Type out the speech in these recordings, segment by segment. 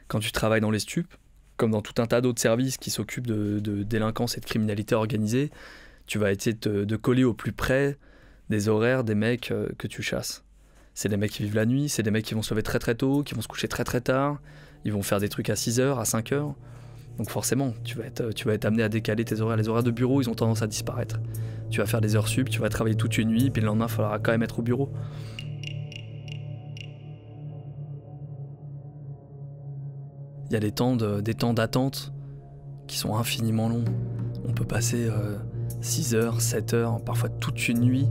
Quand tu travailles dans les stupes, comme dans tout un tas d'autres services qui s'occupent de délinquance et de criminalité organisée, tu vas essayer de coller au plus près des horaires des mecs que tu chasses. C'est des mecs qui vivent la nuit, c'est des mecs qui vont se lever très très tôt, qui vont se coucher très très tard, ils vont faire des trucs à 6h, à 5h. Donc forcément, tu vas être amené à décaler tes horaires. Les horaires de bureau, ils ont tendance à disparaître. Tu vas faire des heures sup, tu vas travailler toute une nuit, puis le lendemain, il faudra quand même être au bureau. Il y a des temps d'attente qui sont infiniment longs. On peut passer 6 heures, 7 heures, parfois toute une nuit,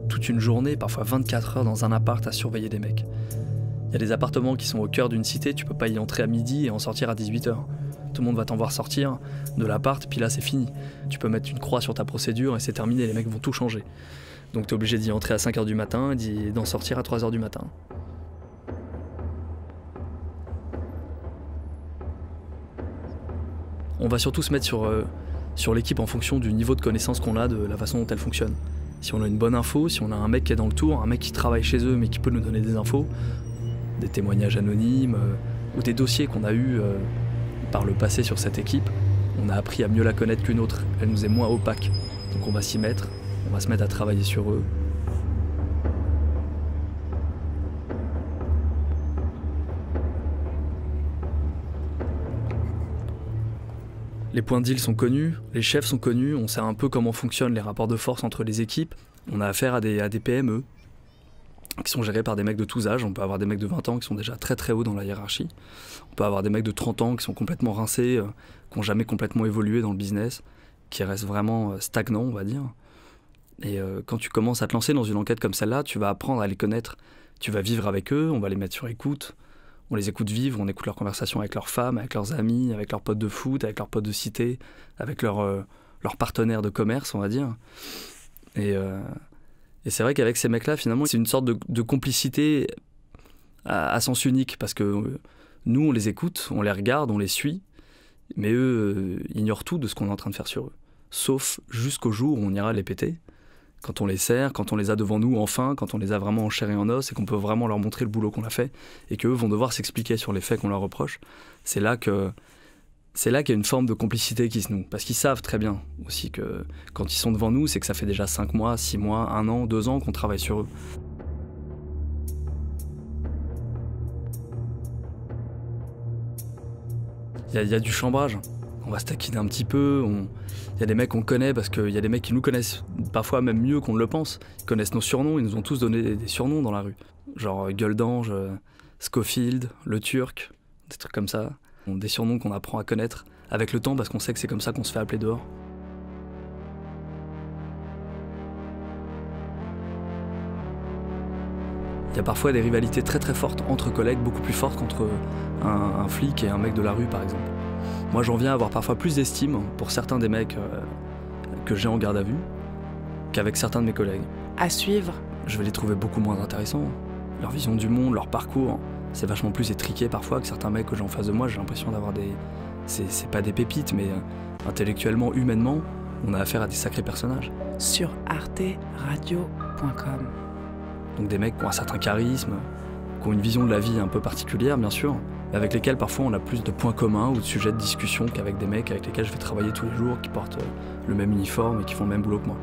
toute une journée, parfois 24 heures dans un appart à surveiller des mecs. Il y a des appartements qui sont au cœur d'une cité, tu peux pas y entrer à midi et en sortir à 18 heures. Tout le monde va t'en voir sortir de l'appart, puis là c'est fini. Tu peux mettre une croix sur ta procédure et c'est terminé, les mecs vont tout changer. Donc t'es obligé d'y entrer à 5 heures du matin et d'en sortir à 3 heures du matin. On va surtout se mettre sur l'équipe en fonction du niveau de connaissance qu'on a, de la façon dont elle fonctionne. Si on a une bonne info, si on a un mec qui est dans le tour, un mec qui travaille chez eux mais qui peut nous donner des infos, des témoignages anonymes ou des dossiers qu'on a eus par le passé sur cette équipe, on a appris à mieux la connaître qu'une autre. Elle nous est moins opaque. Donc on va s'y mettre, on va se mettre à travailler sur eux. Les points de deal sont connus, les chefs sont connus, on sait un peu comment fonctionnent les rapports de force entre les équipes. On a affaire à des PME qui sont gérés par des mecs de tous âges. On peut avoir des mecs de 20 ans qui sont déjà très très hauts dans la hiérarchie. On peut avoir des mecs de 30 ans qui sont complètement rincés, qui n'ont jamais complètement évolué dans le business, qui restent vraiment stagnants, on va dire. Et quand tu commences à te lancer dans une enquête comme celle-là, tu vas apprendre à les connaître. Tu vas vivre avec eux, on va les mettre sur écoute. On les écoute vivre, on écoute leurs conversations avec leurs femmes, avec leurs amis, avec leurs potes de foot, avec leurs potes de cité, avec leurs partenaires de commerce, on va dire. Et c'est vrai qu'avec ces mecs-là, finalement, c'est une sorte de complicité à sens unique, parce que nous, on les écoute, on les regarde, on les suit, mais eux ignorent tout de ce qu'on est en train de faire sur eux. Sauf jusqu'au jour où on ira les péter. Quand on les serre, quand on les a devant nous enfin, quand on les a vraiment en chair et en os et qu'on peut vraiment leur montrer le boulot qu'on a fait et qu'eux vont devoir s'expliquer sur les faits qu'on leur reproche, c'est là qu'il y a une forme de complicité qui se noue. Parce qu'ils savent très bien aussi que quand ils sont devant nous, c'est que ça fait déjà 5 mois, 6 mois, 1 an, 2 ans qu'on travaille sur eux. Il y a du chambrage. On va se taquiner un petit peu, il y a des mecs qu'on connaît parce qu'il y a des mecs qui nous connaissent parfois même mieux qu'on ne le pense. Ils connaissent nos surnoms, ils nous ont tous donné des surnoms dans la rue. Genre Gueule d'Ange, Scofield, Le Turc, des trucs comme ça. Des surnoms qu'on apprend à connaître avec le temps parce qu'on sait que c'est comme ça qu'on se fait appeler dehors. Il y a parfois des rivalités très très fortes entre collègues, beaucoup plus fortes qu'entre un flic et un mec de la rue par exemple. Moi j'en viens à avoir parfois plus d'estime pour certains des mecs que j'ai en garde à vue qu'avec certains de mes collègues. À suivre. Je vais les trouver beaucoup moins intéressants. Leur vision du monde, leur parcours, c'est vachement plus étriqué parfois que certains mecs que j'ai en face de moi. J'ai l'impression d'avoir des... C'est pas des pépites, mais intellectuellement, humainement, on a affaire à des sacrés personnages. Sur arteradio.com. Donc des mecs qui ont un certain charisme, qui ont une vision de la vie un peu particulière, bien sûr, mais avec lesquels parfois on a plus de points communs ou de sujets de discussion qu'avec des mecs avec lesquels je vais travailler tous les jours, qui portent le même uniforme et qui font le même boulot que moi.